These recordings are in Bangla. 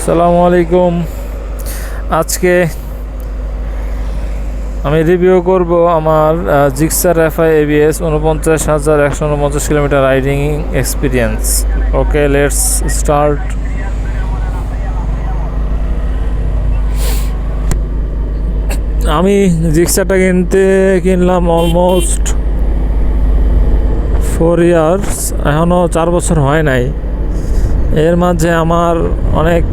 আসসালামু আলাইকুম। আজকে আমি রিভিউ করব আমার Gixxer FI ABS ৪৯,১৪৯ kilometre riding experience. Okay, let's start. আমি জিক্সারটা কিনলাম অলমোস্ট 4 ইয়ার্স, এখনও 4 বছর হয় নাই। এর মাঝে আমার অনেক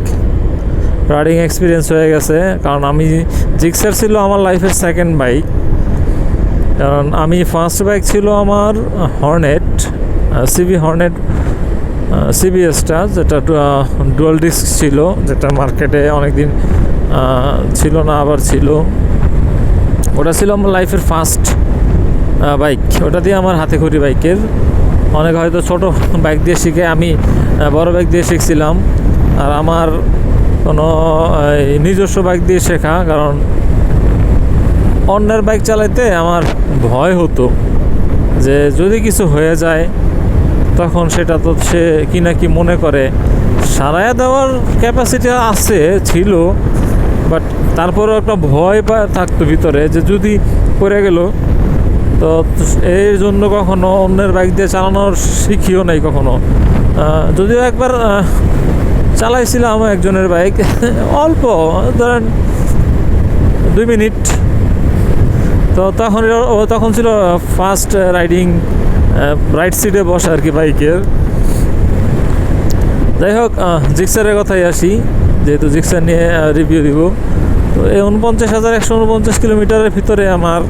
রাইডিং এক্সপিরিয়েন্স হয়ে গেছে, কারণ আমি জিক্সার ছিল আমার লাইফের সেকেন্ড বাইক। কারণ আমি ফার্স্ট বাইক ছিল আমার হর্নেট, সিবি হর্নেট সিবিএসটা, যেটা ডুয়াল ডিস্ক ছিল, যেটা মার্কেটে অনেকদিন ছিল না, আবার ছিল। ওটা ছিল আমার লাইফের ফার্স্ট বাইক। ওটা দিয়ে আমার হাতে খড়ি বাইকের, অনেক হয়তো ছোট বাইক দিয়ে শিখে, আমি বড় বাইক দিয়ে শিখছিলাম। আর আমার কোনো নিজস্ব বাইক দিয়ে শেখা, কারণ অন্যের বাইক চালাইতে আমার ভয় হতো যে যদি কিছু হয়ে যায় তখন সেটা তো সে কি না কি মনে করে। সারাইয়া দেওয়ার ক্যাপাসিটি ছিল, বাট তারপরেও একটা ভয় থাকতো ভিতরে যে যদি পড়ে গেল। তো এই জন্য কখনো অন্যের বাইক দিয়ে চালানোর শিখিও নাই কখনো। যদিও একবার চালাইছিলাম একজনের বাইক, অল্প, ধরেন 2 মিনিট। তো তখন ছিল ফার্স্ট রাইডিং, রাইট সিটে বসা আর কি বাইকের। যাই হোক, জিক্সারের কথাই আসি, যেহেতু জিক্সার নিয়ে রিভিউ দিব। তো এই ৪৯,১৪৯ কিলোমিটারের ভিতরে আমার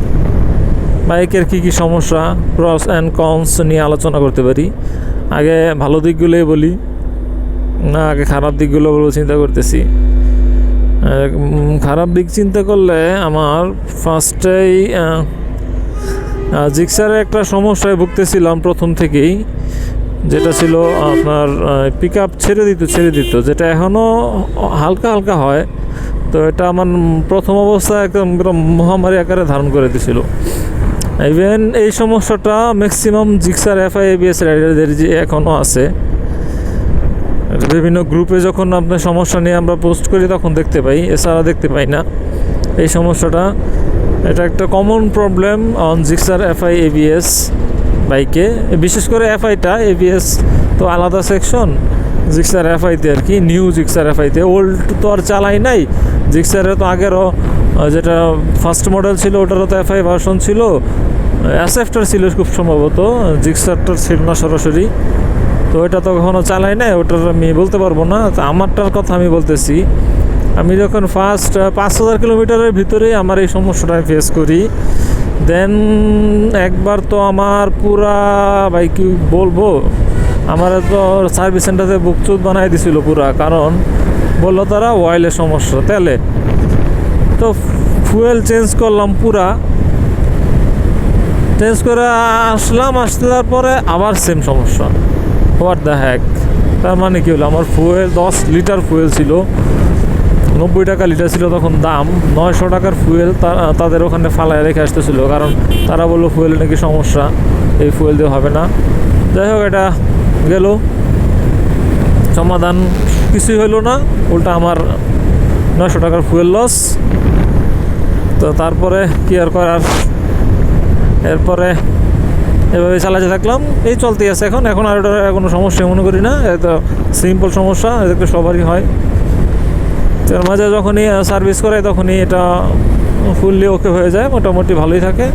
বাইকের কী কী সমস্যা, প্রস অ্যান্ড কনস নিয়ে আলোচনা করতে পারি। আগে ভালো দিকগুলোই বলি, না আগে খারাপ দিকগুলো বলবো চিন্তা করতেছি। খারাপ দিক চিন্তা করলে আমার ফার্স্টেই জিক্সারে একটা সমস্যায় ভুগতেছিলাম প্রথম থেকেই, যেটা ছিল আপনার পিক আপ ছেড়ে দিত, যেটা এখনও হালকা হালকা হয়। তো এটা আমার প্রথম অবস্থায় একদম মহামারী আকারে ধারণ করে দিয়েছিল। ইভেন এই সমস্যাটা ম্যাক্সিমাম জিক্সার এফআই এবিএস রাইডারদের যে এখনও আছে। বিভিন্ন গ্রুপে যখন আপনার সমস্যা নিয়ে আমরা পোস্ট করি তখন দেখতে পাই, এছাড়া দেখতে পাই না এই সমস্যাটা। এটা একটা common problem on Gixxer FI ABS বাইকে, বিশেষ করে এফআইটা। এবিএস তো আলাদা সেকশন, জিক্সার এফআইতে আর কি, নিউ জিক্সার এফআইতে। ওল্ড তো আর চালাই নাই, জিক্সারের তো আগেরও যেটা ফার্স্ট মডেল ছিল ওটারও তো এফআই ভার্সন ছিল, এসএফটার ছিল খুব সম্ভবত, জিক্সারটার ছিল না সরাসরি। তো ওটা তো কখনো চালাই নাই, ওটার আমি বলতে পারবো না। তো আমারটার কথা আমি বলতেছি, আমি যখন ফার্স্ট ৫,০০০ কিলোমিটারের ভিতরেই আমার এই সমস্যাটা ফেস করি। দেন একবার তো আমার পুরা বাইক বলবো, আমার তো সার্ভিস সেন্টারে বুকচুত বানাই দিছিল পুরা, কারণ বললো তারা অয়েলের সমস্যা, তেলে। তো ফুয়েল চেঞ্জ করলাম, পুরা চেঞ্জ করে আসার পরে আবার সেম সমস্যা। What the heck! তার মানে কী হলো, আমার ফুয়েল 10 লিটার ফুয়েল ছিল, 90 টাকা লিটার ছিল তখন দাম। 900 টাকার ফুয়েল তাদের ওখানে ফালায় রেখে আসতেছিল, কারণ তারা বললো ফুয়েলে নাকি সমস্যা, এই ফুয়েল দিয়ে হবে না। যাই হোক, এটা গেল, সমাধান কিছুই হলো না, উল্টা আমার 900 টাকার ফুয়েল লস। তো তারপরে কি আর করার, এরপরে এভাবে চালাতে থাকলাম, এই চলতেই আছে এখন আর ওটা কোনো সমস্যা মনে করি না। এটা সিম্পল সমস্যা, এদেরকে সবারই হয়। এর মাঝে যখনই সার্ভিস করে তখনই এটা ফুললি ওকে হয়ে যায়, মোটামুটি ভালোই থাকে।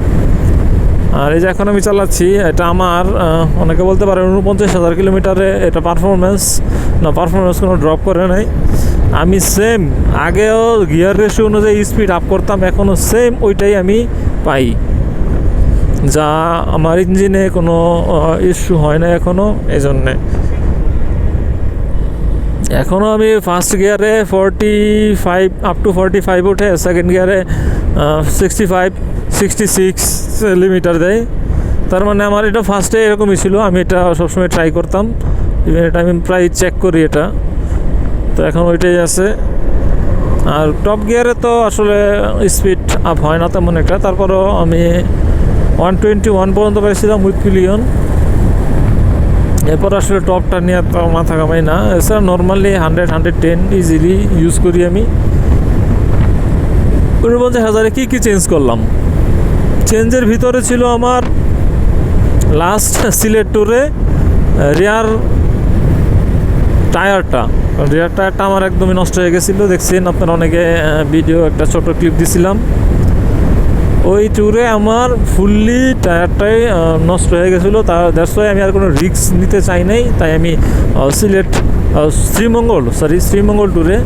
আর এই যে এখন আমি চালাচ্ছি, এটা আমার অনেকে বলতে পারে ৪৯,০০০ কিলোমিটারে এটা পারফরমেন্স কোনো ড্রপ করে নাই। আমি সেম আগেও গিয়ার রেশিও অনুযায়ী স্পিড আপ করতাম, এখনও সেম ওইটাই আমি পাই, যা আমার ইঞ্জিনে কোনো ইস্যু হয় না এখনও। এই জন্যে এখনও আমি ফার্স্ট গিয়ারে 45 আপ টু 45 ওঠে, সেকেন্ড গিয়ারে 65-66 লিমিটার দেয়। তার মানে আমার এটা ফার্স্টে এরকমই ছিল, আমি এটা সবসময় ট্রাই করতাম, ইভেন এটা আমি প্রায় চেক করি এটা। তো এখন ওইটাই আছে। আর টপ গিয়ারে তো আসলে স্পিড আপ হয় না তেমন একটা, তারপরও আমি 121 পর্যন্ত পাইছিলাম উইথ পিলিয়ন। এরপর আসলে টপটা নিয়ে তো মাথা কামাই না, এছাড়া নর্মালি 100-110 ইজিলি ইউজ করি আমি। 50,000-এ কী চেঞ্জ করলাম, চেঞ্জের ভিতরে ছিল আমার লাস্ট সিলেট ট্যুরে রিয়ার টায়ারটা আমার একদমই নষ্ট হয়ে গেছিলো, দেখছেন আপনারা অনেকে ভিডিও একটা ছোট ক্লিপ দিছিলাম। ওই ট্যুরে আমার ফুললি টায়ারটাই নষ্ট হয়ে গেছিলো, দ্যাটস ওয়াই আমি আর কোনো রিস্ক নিতে চাই নাই। তাই আমি শ্রীমঙ্গল ট্যুরে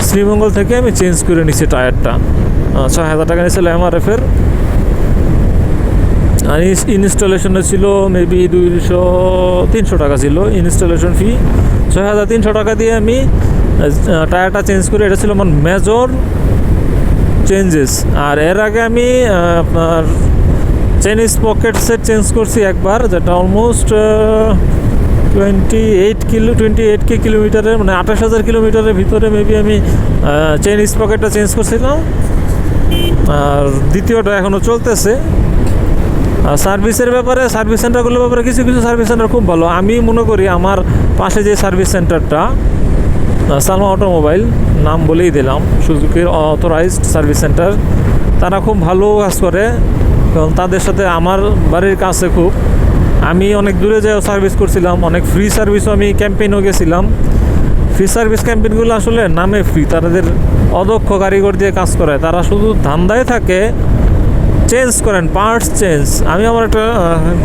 শ্রীমঙ্গল থেকে আমি চেঞ্জ করে নিচ্ছি টায়ারটা। 6,000 টাকা নিয়েছিল MRF-এর, আর ইনস্টলেশনে ছিল মেবি 200-300 টাকা ছিল ইনস্টলেশন ফি। 6,300 টাকা দিয়ে আমি টায়ারটা চেঞ্জ করে, এটা ছিল আমার মেজর চেঞ্জেস। আর এর আগে আমি আপনার চেইনিজ পকেট সেট চেঞ্জ করছি একবার, যেটা অলমোস্ট 28K কিলোমিটারের, মানে 28,000 কিলোমিটারের ভিতরে মেবি আমি চেইনিজ পকেটটা চেঞ্জ করছিলাম। আর দ্বিতীয়টা এখনও চলতেছে। সার্ভিসের ব্যাপারে, সার্ভিস সেন্টারগুলোর ব্যাপারে কিছু সার্ভিস সেন্টার খুব ভালো। আমি মনে করি আমার পাশে যে সার্ভিস সেন্টারটা সালমা অটোমোবাইল, নাম বলেই দিলাম, সুজুকির অথরাইজড সার্ভিস সেন্টার, তারা খুব ভালো কাজ করে। কারণ তাদের সাথে আমার বাড়ির কাছে খুব, আমি অনেক দূরে যেও সার্ভিস করছিলাম, অনেক ফ্রি সার্ভিসও আমি ক্যাম্পেইনও গেছিলাম। ফ্রি সার্ভিস ক্যাম্পেইনগুলো আসলে নামে ফ্রি, তাদের অদক্ষ কারিগর দিয়ে কাজ করায়, তারা শুধু ধান্দায় থাকে চেঞ্জ করেন, পার্টস চেঞ্জ। আমি আমার একটা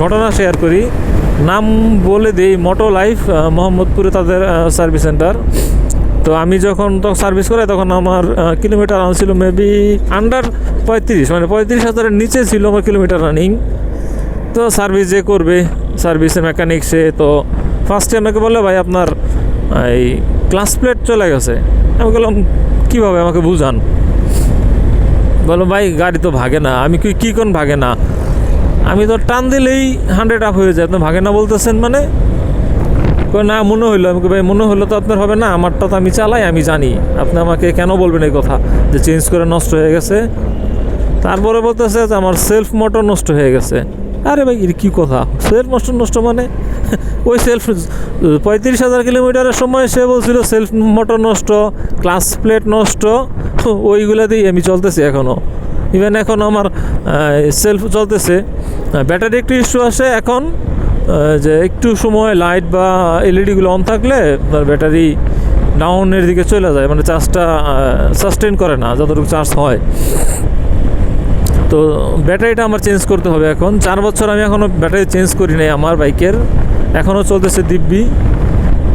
ঘটনা শেয়ার করি, নাম বলে দিই, মোটো লাইফ, মোহাম্মদপুরে তাদের সার্ভিস সেন্টার। তো আমি যখন সার্ভিস করাই তখন আমার কিলোমিটার রান ছিল মেবি আন্ডার 35, মানে 35,000-এর নিচে ছিল আমার কিলোমিটার রানিং। তো সার্ভিস যে করবে, সার্ভিসের মেকানিক, সে তো ফার্স্টে আমাকে বললো ভাই আপনার এই ক্লাস প্লেট চলে গেছে। আমি বললাম কীভাবে, আমাকে বুঝান। বলো ভাই গাড়ি তো ভাগে না। আমি কী কোন ভাগে না, আমি তো টান দিলেই 100 আপ হয়ে যায়, আপনি ভাগে না বলতেছেন মানে? না মনে হইলো। আমাকে ভাই মনে হলো তো আপনার হবে না, আমারটা তো আমি চালাই, আমি জানি, আপনি আমাকে কেন বলবেন এই কথা যে চেঞ্জ করে নষ্ট হয়ে গেছে। তারপরে বলতেছে যে আমার সেলফ মোটর নষ্ট হয়ে গেছে। আরে ভাই এর কী কথা, সেলফ নষ্ট মানে? ওই সেলফ 35,000 কিলোমিটারের সময় সে বলছিল সেলফ মোটর নষ্ট, ক্লাস প্লেট নষ্ট, ওইগুলাতেই আমি চলতেছি এখনও। ইভেন এখন আমার সেলফ চলতেছে, ব্যাটারি একটু ইস্যু আসে এখন, যে একটু সময় লাইট বা এলইডিগুলো অন থাকলে ব্যাটারি ডাউনের দিকে চলে যায়, মানে চার্জটা সাস্টেন করে না যতটুকু চার্জ হয়। তো ব্যাটারিটা আমার চেঞ্জ করতে হবে এখন। 4 বছর আমি এখনও ব্যাটারি চেঞ্জ করি নাই আমার বাইকের, এখনও চলতেছে দিব্যি।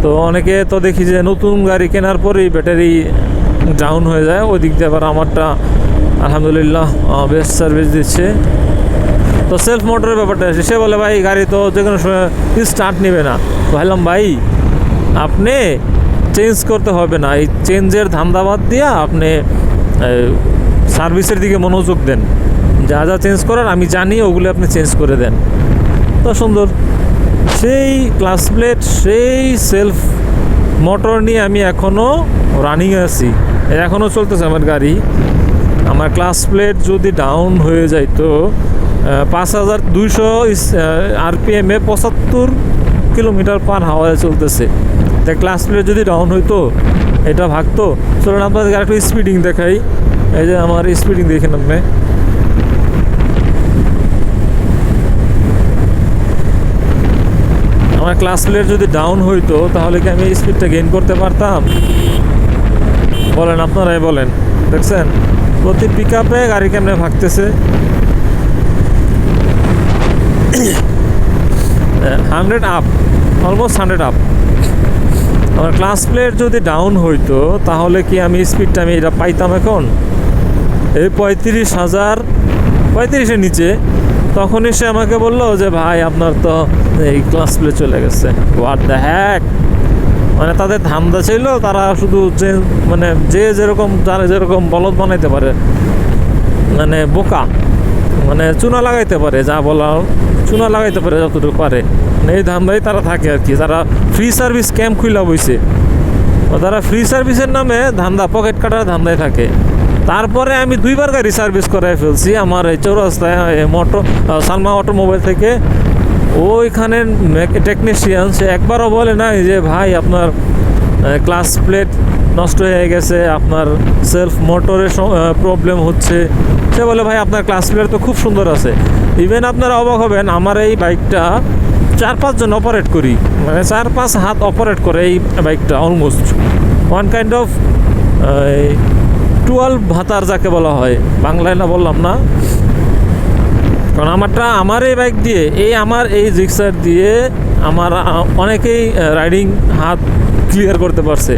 তো অনেকে তো দেখি যে নতুন গাড়ি কেনার পরেই ব্যাটারি ডাউন হয়ে যায়, ওই দিক দিয়ে আবার আমারটা আলহামদুলিল্লাহ বেস্ট সার্ভিস দিচ্ছে। তো সেলফ মোটরের ব্যাপারটা আসে, সে বলে ভাই গাড়ি তো যে কোনো সময় স্টার্ট নেবে না। ভাবলাম ভাই আপনি চেঞ্জ করতে হবে না, এই চেঞ্জের ধান্দাবাদ দিয়া আপনি সার্ভিসের দিকে মনোযোগ দেন, যা যা চেঞ্জ করার আমি জানি ওগুলো আপনি চেঞ্জ করে দেন। তো সুন্দর সেই ক্লাস প্লেট, সেই সেলফ মোটর নিয়ে আমি এখনও রানিংয়ে আছি, এখনও চলতেছে আমার গাড়ি। আমার ক্লাস প্লেট যদি ডাউন হয়ে যাইতো 5,200 RPM-এ 75 কিলোমিটার পার হাওয়ায় চলতেছে, তাই ক্লাস প্লেট যদি ডাউন হইতো এটা ভাগতো। চলুন আপনাদের আরেকটু স্পিডিং দেখাই, এই যে আমার স্পিডিং দেখেন আপনি। আমার ক্লাস প্লেট যদি ডাউন হইতো তাহলে কি আমি স্পিডটা গেইন করতে পারতাম? বলেন, আপনারাই বলেন। দেখছেন প্রতি পিক আপে গাড়ি কেমনে ভাগতেছে। 100 আপ, অলমোস্ট 100 আপ। আমার ক্লাস প্লেট যদি ডাউন হইতো তাহলে কি আমি স্পিডটা আমি এটা পাইতাম এখন? এই 35,000-35-এর নিচে। তখনই সে আমাকে বললো যে ভাই আপনার তো এই ক্লাস প্লেট চলে গেছে। হোয়াট দ্য হ্যাক, মানে তাদের ধান্দা ছিল, তারা শুধু যে মানে যে যেরকম যারা যেরকম বলদ বানাইতে পারে, মানে বোকা, মানে চুনা লাগাইতে পারে, যা বলা চুনা লাগাইতে পারে যতটুকু পারে, মানে এই ধান্দাই তারা থাকে আর কি। তারা ফ্রি সার্ভিস ক্যাম্প খুলে বইছে, তারা ফ্রি সার্ভিসের নামে ধান্দা, পকেট কাটার ধান্দায় থাকে। তারপরে আমি 2বার গাড়ি সার্ভিস করাই ফেলছি আমার এই চৌরাস্তায় সালমা অটোমোবাইল থেকে ওইখানের টেকনিশিয়ান সে একবারও বলে না যে ভাই আপনার ক্লাস প্লেট নষ্ট হয়ে গেছে, আপনার সেলফ মোটরের প্রবলেম হচ্ছে। সে বলে ভাই আপনার ক্লাস প্লেট তো খুব সুন্দর আছে। ইভেন আপনারা অবাক হবেন, আমার এই বাইকটা 4-5 জন অপারেট করি, মানে 4-5 হাত অপারেট করে এই বাইকটা, অলমোস্ট ওয়ান কাইন্ড অফ 12 ভাতার যাকে বলা হয়, বাংলায় না বললাম না, কারণ আমার এই বাইক দিয়ে আমার এই জিক্সার দিয়ে আমার অনেকেই রাইডিং হাত ক্লিয়ার করতে পারছে,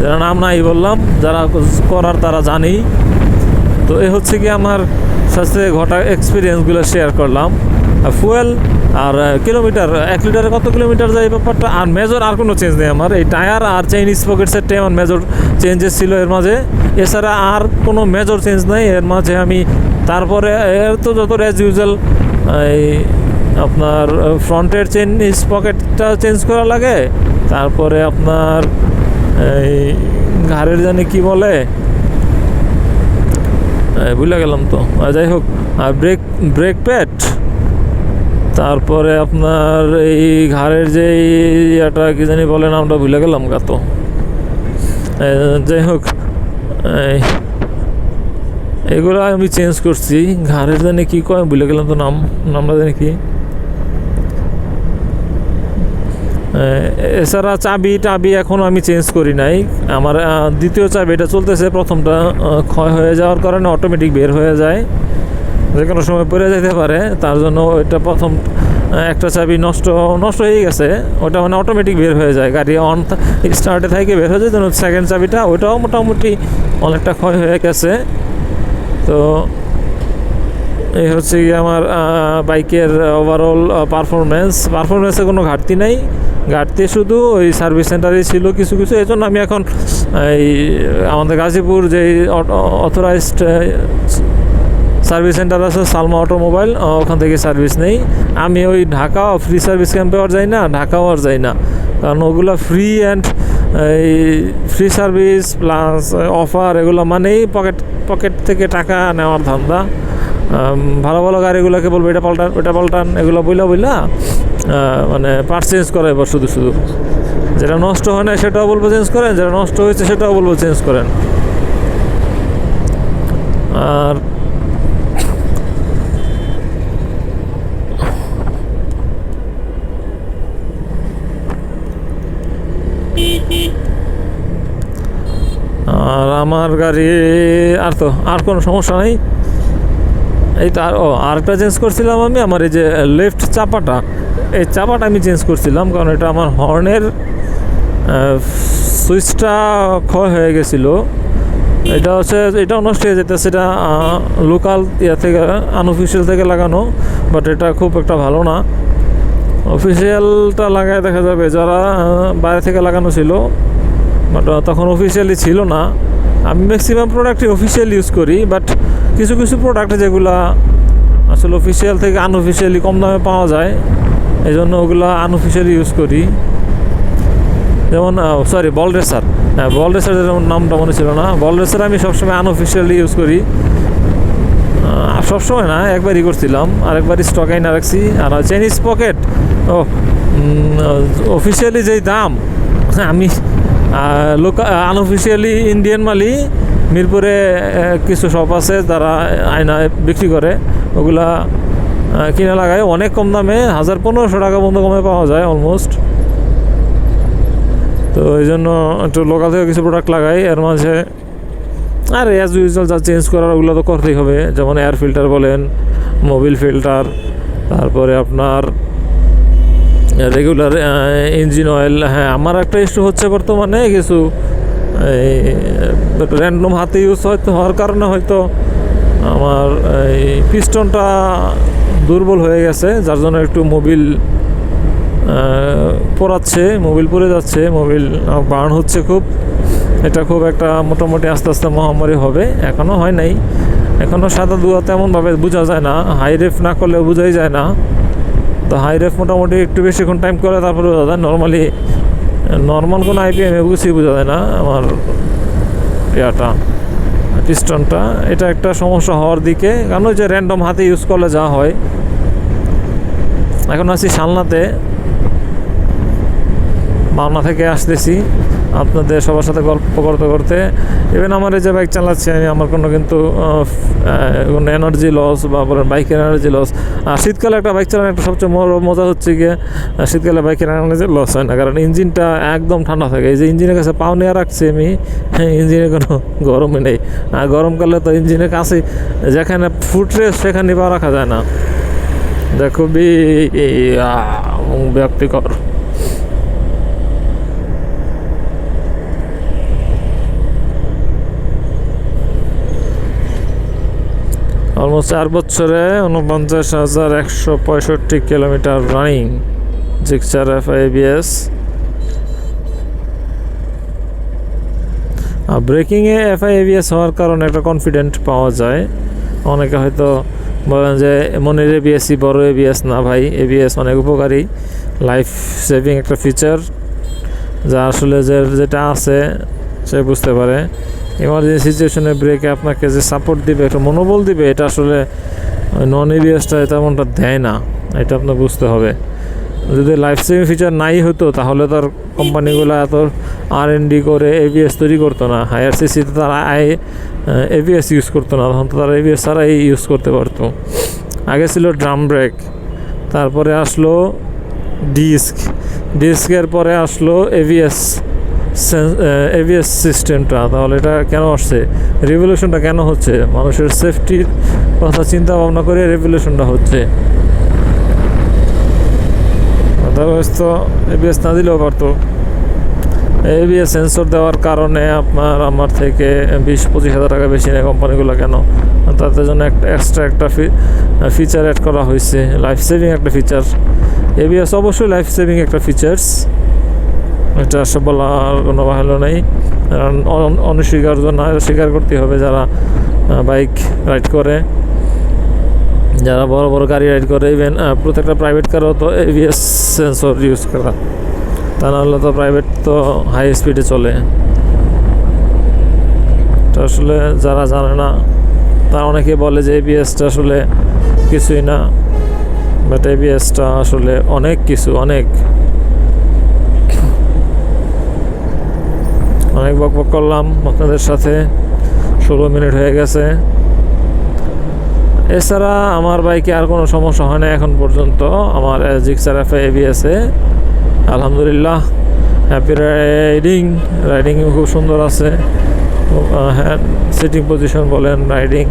যারা নাম নাই বললাম, যারা করার তারা জানেই। তো এই হচ্ছে কি আমার সাথে ঘটা এক্সপিরিয়েন্সগুলো শেয়ার করলাম। ফুয়েল আর কিলোমিটার, 1 লিটারে কত কিলোমিটার যায় ব্যাপারটা, আর মেজর আর কোনো চেঞ্জ নেই আমার। এই টায়ার আর চেইন স্পকেট সেটটাই আমার মেজর চেঞ্জেস ছিল এর মাঝে, এছাড়া আর কোনো মেজর চেঞ্জ নেই এর মাঝে। আমি তারপরে এর তো যত অ্যাজ ইউজুয়াল এই আপনার ফ্রন্টের চেইন স্পকেটটা চেঞ্জ করা লাগে, তারপরে আপনার এই ঘাড়ের জানি কি বলে ভুলে গেলাম তো, যাই হোক, আর ব্রেক প্যাড, তারপরে আপনার এই ঘাড়ের যে ইয়েটা কি জানি বলে, নামটা ভুলে গেলাম গা তো, যাই হোক এগুলো আমি চেঞ্জ করছি। ঘাড়ের জানি কি কয় ভুলে গেলাম তো, নামটা জানি কি। এছাড়া চাবি এখনও আমি চেঞ্জ করি নাই। আমার দ্বিতীয় চাবিটা চলতেছে, প্রথমটা ক্ষয় হয়ে যাওয়ার কারণে অটোমেটিক বের হয়ে যায়, যে কোনো সময় পড়ে যেতে পারে, তার জন্য ওইটা প্রথম একটা চাবি নষ্ট হয়ে গেছে, ওটা মানে অটোমেটিক বের হয়ে যায়, গাড়ি অন স্টার্টে থেকে বের হয়ে যায়। যেন সেকেন্ড চাবিটা ওইটাও মোটামুটি অনেকটা ক্ষয় হয়ে গেছে। তো এই হচ্ছে কি আমার বাইকের ওভারঅল পারফরমেন্সে কোনো ঘাটতি নেই, ঘাটতি শুধু ওই সার্ভিস সেন্টারে ছিল কিছু কিছু। এই জন্য আমি এখন এই আমাদের গাজীপুর যে অথরাইজড সার্ভিস সেন্টার আছে সালমা অটোমোবাইল, ওখান থেকে সার্ভিস নেই। আমি ওই ঢাকা ফ্রি সার্ভিস ক্যাম্পে আর যাই না, ঢাকাও আর যাই না, কারণ ওগুলো ফ্রি অ্যান্ড এই ফ্রি সার্ভিস প্লাস অফার, এগুলো মানেই পকেট থেকে টাকা নেওয়ার ধান্দা। ভালো ভালো গাড়িগুলোকে বলবো এটা পাল্টান ওটা পাল্টান, এগুলো বইলা মানে পার্ট চেঞ্জ করে এবার শুধু যেটা নষ্ট হয় না সেটাও বলবো চেঞ্জ করেন, যেটা নষ্ট হয়েছে সেটাও বলবো চেঞ্জ করেন। আর আমার গাড়ি আর কোনো সমস্যা নেই। এই তো আরেকটা চেঞ্জ করছিলাম আমি, আমার এই যে লেফট চাপাটা, এই চাপাটা আমি চেঞ্জ করছিলাম, কারণ এটা আমার হর্নের সুইচটা ক্ষয় হয়ে গেছিলো। এটাও নষ্ট হয়ে যেতে, সেটা লোকাল ইয়া থেকে আনঅফিসিয়াল থেকে লাগানো, বাট এটা খুব একটা ভালো না। অফিসিয়ালটা লাগায় দেখা যাবে যারা বাইরে থেকে লাগানো ছিল, বাট তখন অফিসিয়ালি ছিল না। আমি ম্যাক্সিমাম প্রোডাক্টই অফিসিয়াল ইউজ করি, বাট কিছু কিছু প্রোডাক্ট যেগুলো আসলে অফিসিয়াল থেকে আনঅফিসিয়ালি কম দামে পাওয়া যায়, এই জন্য ওগুলো আনঅফিসিয়ালি ইউজ করি। যেমন বল রেসার যেমন নামটা মনে ছিল না, বল রেসার আমি সবসময় আনঅফিসিয়ালি ইউজ করি। সবসময় না, একবারই করছিলাম, আরেকবার স্টক আইনা রাখছি। আর চাইনিজ পকেট অফিসিয়ালি যেই দাম, আমি আনঅফিসিয়ালি ইন্ডিয়ান মালি মিরপুরে কিছু শপ আছে যারা আয়না বিক্রি করে, ওগুলা কিনে লাগায় অনেক কম দামে, 1000-1500 টাকা পর্যন্ত কমে পাওয়া যায় অলমোস্ট। তো এই জন্য একটু লোকাল থেকে কিছু প্রোডাক্ট লাগাই এর মাঝে। আর অ্যাজ ইউজুয়াল যা চেঞ্জ করার ওগুলো তো করতেই হবে, যেমন এয়ার ফিল্টার বলেন, মোবিল ফিল্টার, তারপরে আপনার রেগুলার ইঞ্জিন অয়েল। হ্যাঁ, আমার একটা ইস্যু হচ্ছে বর্তমানে কিছু র্যান্ডম হাতে ইউজ হওয়ার কারণে হয়তো আমার এই পিস্টনটা দুর্বল হয়ে গেছে, যার জন্য একটু মোবিল মোবিল পড়ে যাচ্ছে, মোবিল বার্ন হচ্ছে খুব। এটা খুব একটা মোটামুটি আস্তে আস্তে মহামারী হবে, এখনও হয় নাই, এখনও সাদা ধোঁয়া তেমনভাবে বোঝা যায় না, হাই রেফ না করলে বোঝাই যায় না। তো হাই রেফ মোটামুটি একটু বেশিক্ষণ টাইম করে তারপরে বোঝা যায়, নর্মাল কোনো আইপিএমে বোঝা যায় না আমার ইয়াটা পিস্টনটা। এটা একটা সমস্যা হওয়ার দিকে, কারণ ওই যে র্যান্ডম হাতে ইউজ করলে যা হয়। এখন আছি শালনাতে, মাওনা থেকে আসতেছি আপনাদের সবার সাথে গল্প করতে করতে। ইভেন আমার এই যে বাইক চালাচ্ছি আমি, আমার কোনো কিন্তু কোনো এনার্জি লস বা বলেন বাইকের এনার্জি লস। আর শীতকালে একটা বাইক চালানো একটা সবচেয়ে মজা হচ্ছে গিয়ে শীতকালে বাইকের এনার্জি লস হয় না, কারণ ইঞ্জিনটা একদম ঠান্ডা থাকে। এই যে ইঞ্জিনের কাছে পাও নেওয়া রাখছি আমি, ইঞ্জিনে কোনো গরমই নেই। আর গরমকালে তো ইঞ্জিনের কাছে যেখানে ফুট রেস্ট সেখানে পা রাখা যায় না, যা খুবই বিরক্তিকর। অলমোস্ট 4 বছরে 49,165 kilometre running Gixxer FI ABS. ব্রেকিংয়ে এফআই এবিএস হওয়ার কারণে একটা কনফিডেন্ট পাওয়া যায়। অনেকে হয়তো বলেন যে মনের এবিএসই বড় এবিএস, না ভাই, এবিএস অনেক উপকারী, লাইফ সেভিং একটা ফিচার, যা আসলে যেটা আছে সে বুঝতে পারে। ইমার্জেন্সি সিচুয়েশনে ব্রেকে আপনাকে যে সাপোর্ট দিবে, একটা মনোবল দিবে, এটা আসলে নন এবিএসটা তেমনটা দেয় না, এটা আপনার বুঝতে হবে। যদি লাইফ সেভিং ফিচার নাই হতো তাহলে তার কোম্পানিগুলো এত R&D করে এবিএস তৈরি করতো না। হায়ার সিসিতে তারা এবিএস ইউজ করতো না, তখন তো তারা এবিএস ছাড়াই ইউজ করতে পারতো। আগে ছিল ড্রাম ব্রেক, তারপরে আসলো ডিস্কের পরে আসলো এবিএস সিস্টেমটা। তাহলে এটা কেন আসছে, রেভলিউশনটা কেন হচ্ছে? মানুষের সেফটির কথা চিন্তা ভাবনা করে রেভলিউশনটা হচ্ছে। আদারওয়াইজ তো এবিএস না দিলেও পারতো। এবিএস সেন্সর দেওয়ার কারণে আপনার আমার থেকে 20-25 হাজার টাকা বেশি নেয় কোম্পানিগুলো। কেন? তাদের জন্য একটা এক্সট্রা একটা ফিচার অ্যাড করা হয়েছে, লাইফ সেভিং একটা ফিচার। এবিএস অবশ্যই লাইফ সেভিং একটা ফিচার্স, এটা সব বলার কোনো ভালো নেই। কারণ অনস্বীকার্য না, স্বীকার করতে হবে। যারা বাইক রাইড করে, যারা বড় বড় গাড়ি রাইড করে, ইভেন প্রত্যেকটা প্রাইভেট কারও তো এবিএস সেন্সর ইউজ করা, তা নাহলে তো প্রাইভেট তো হাই স্পিডে চলে। এটা আসলে যারা জানে না তারা অনেকে বলে যে এবিএসটা আসলে কিছুই না, বাট এবিএসটা আসলে অনেক কিছু, অনেক বকবক করলাম আপনাদের সাথে, 16 মিনিট হয়ে গেছে। এছাড়া আমার বাইকে আর কোনো সমস্যা হয় না এখন পর্যন্ত। আমার জিক্সার এফআই এবিএসে আলহামদুলিল্লাহ হ্যাপি রাইডিং খুব সুন্দর আছে। হ্যাঁ, সিটিং পজিশন বলেন, রাইডিং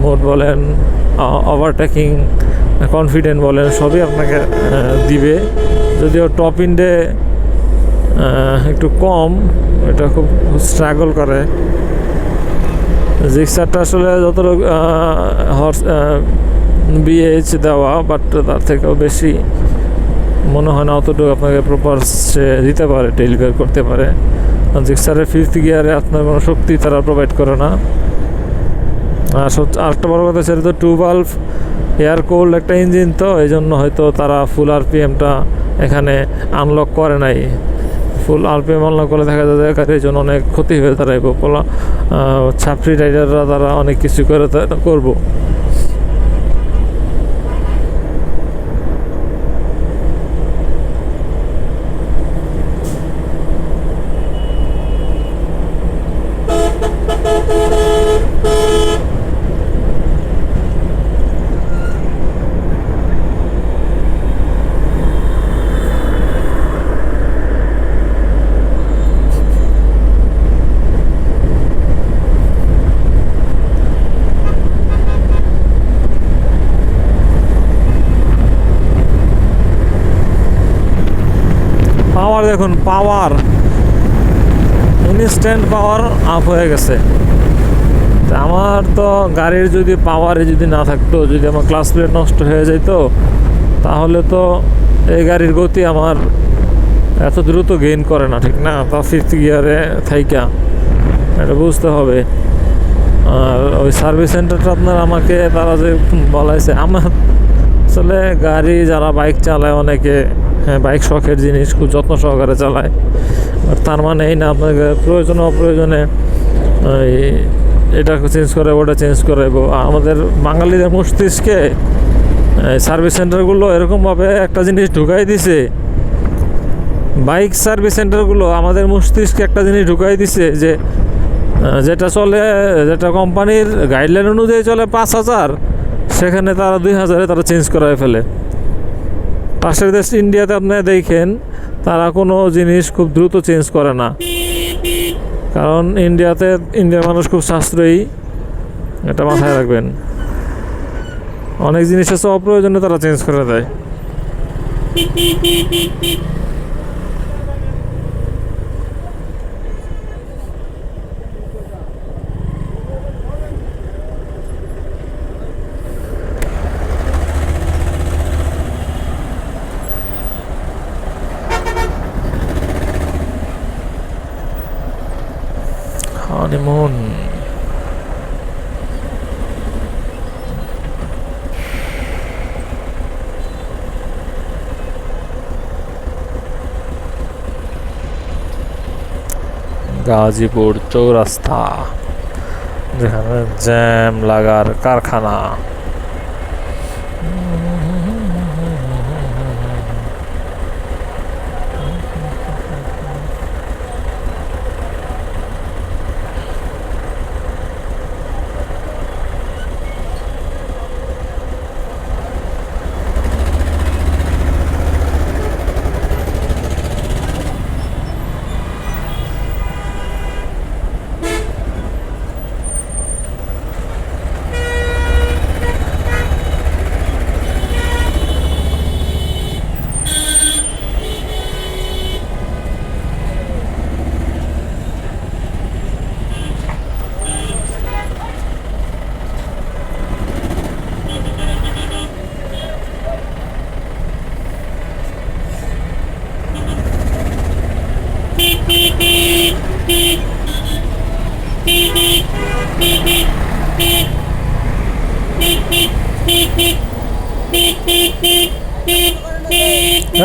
মোড বলেন, ওভারটেকিং কনফিডেন্ট বলেন, সবই আপনাকে দিবে। যদিও টপ ইন্ডে একটু কম, এটা খুব স্ট্রাগল করে। জিক্সারটা আসলে যতটুকু হর্স বিএইচ দেওয়া, বাট তার থেকেও বেশি মনে হয় না অতটুকু আপনাকে প্রপার সে দিতে পারে, ডেলিভার করতে পারে। জিক্সারের 5th গিয়ারে আপনার কোনো শক্তি তারা প্রোভাইড করে না। আর আরেকটা বড় কথা, সেটা তো 2 ভালভ এয়ার কোল্ড একটা ইঞ্জিন, তো এই জন্য হয়তো তারা ফুল আরপিএমটা এখানে আনলক করে নাই। ফুল আরপিএম আনলক করলে দেখা যায় গাড়ির জন্য অনেক ক্ষতি হয়ে দাঁড়াইব। ছাপড়ি রাইডাররা তারা অনেক কিছু করে করবো। পাওয়ার দেখুন, পাওয়ার ইনস্ট্যান্ট পাওয়ার আপ হয়ে গেছে। আমার তো গাড়ির যদি পাওয়ারে যদি না থাকতো, যদি আমার ক্লাস প্লেট নষ্ট হয়ে যেত, তাহলে তো এই গাড়ির গতি আমার এত দ্রুত গেইন করে না, ঠিক না? তা 5th গিয়ারে থাইকা, এটা বুঝতে হবে। আর ওই সার্ভিস সেন্টারটা আপনার আমাকে তারা যে বলাইছে, আমার আসলে গাড়ি যারা বাইক চালায় অনেকে, হ্যাঁ, বাইক শখের জিনিস, খুব যত্ন সহকারে চালায়। আর তার মানে এই না আপনাকে প্রয়োজনে অপ্রয়োজনে এটা চেঞ্জ করে, ওটা চেঞ্জ করে। আমাদের বাঙালিদের মস্তিষ্কে সার্ভিস সেন্টারগুলো এরকমভাবে একটা জিনিস ঢুকাই দিছে, বাইক সার্ভিস সেন্টারগুলো আমাদের মস্তিষ্কে একটা জিনিস ঢুকাই দিছে যে যেটা কোম্পানির গাইডলাইন অনুযায়ী চলে 5,000, সেখানে তারা 2,000-এ তারা চেঞ্জ করায় ফেলে। পাশের দেশ ইন্ডিয়াতে আপনি দেখেন তারা কোনো জিনিস খুব দ্রুত চেঞ্জ করে না, কারণ ইন্ডিয়ার মানুষ খুব সাশ্রয়ী, এটা মাথায় রাখবেন। অনেক জিনিস আছে অপ্রয়োজনে তারা চেঞ্জ করে দেয়। হানিমুন গাজীপুর চৌরাস্তা, যেখানে জ্যাম লাগার কারখানা।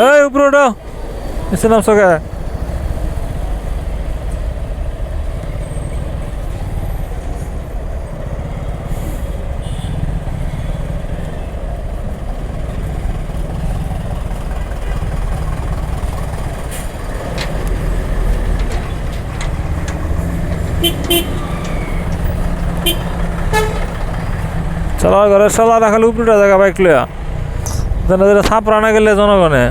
এই উপরে ওঠো, নিচে নামছো কে? চলো ঘরের সালা রাখালে উপরেটা জায়গা বাইক লইয়া সাপ রানা গেলে জনগণে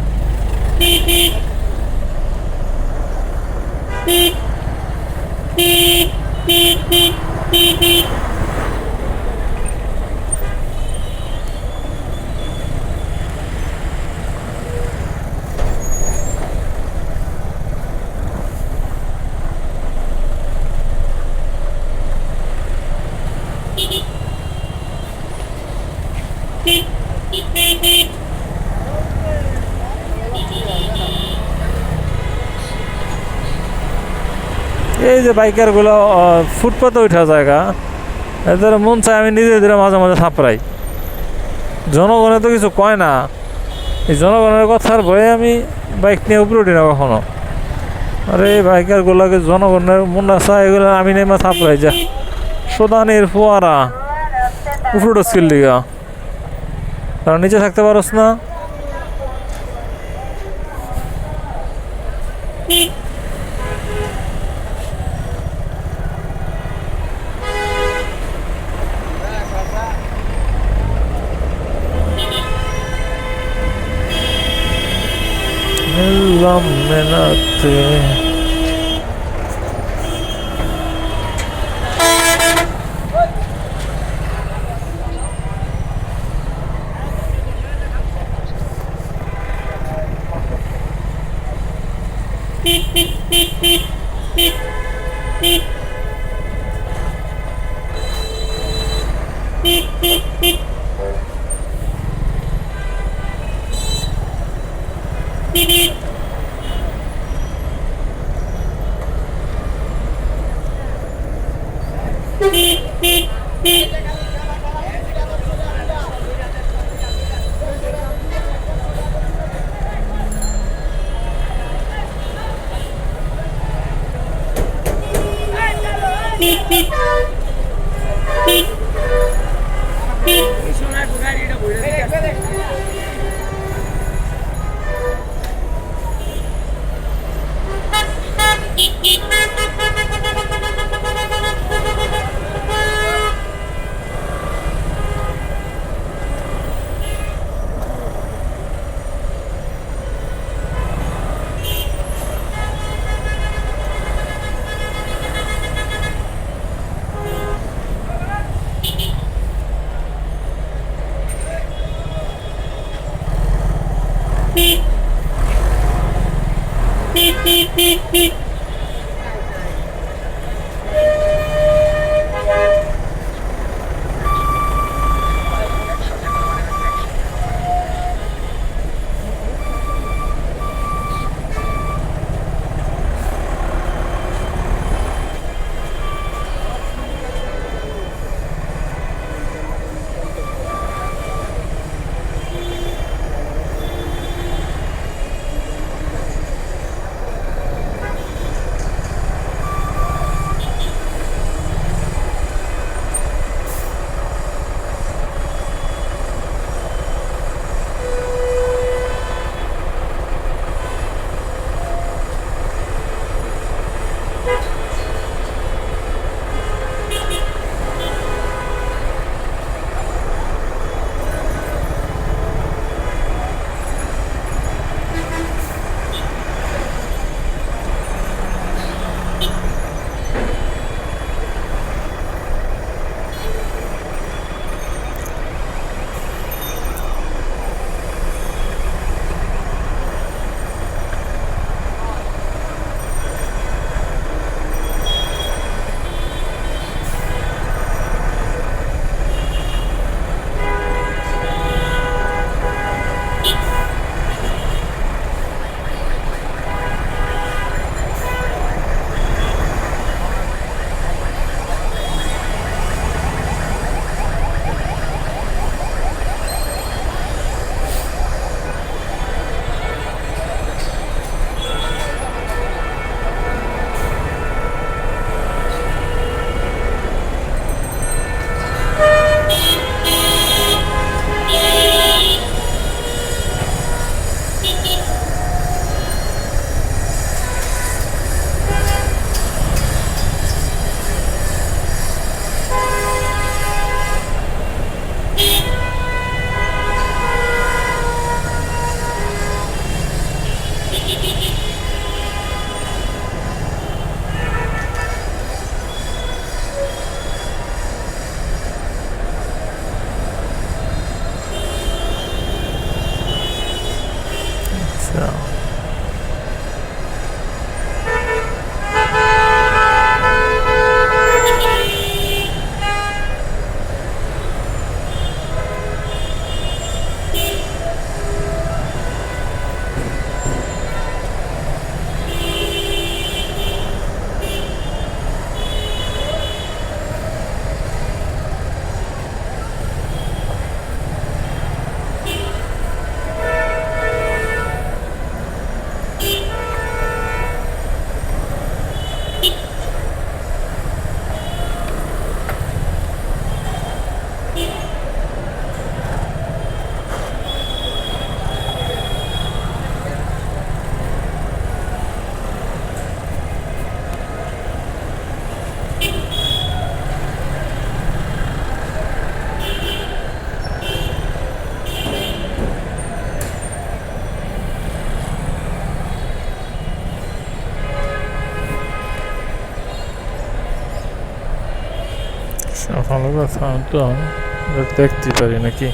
এই যে বাইকার গুলো ফুটপাতে উঠা জায়গা, এদের মন চায় আমি নিজে মাঝে মাঝে থাপড়াই। জনগণে তো কিছু কয় না, এই জনগণের কথার ভয়ে আমি বাইক নিয়ে উপরে উঠি না কখনো। আরে বাইকার গুলাকে জনগণের মনটা চায়, এগুলো আমি নেমা থাপড়াই যা সোদানির ফোয়ারা উপরে স্কিল দিঘা, কারণ নিচে থাকতে পারস না। মেলাতে সোনার ভালো কথা তো দেখতে পারি নাকি।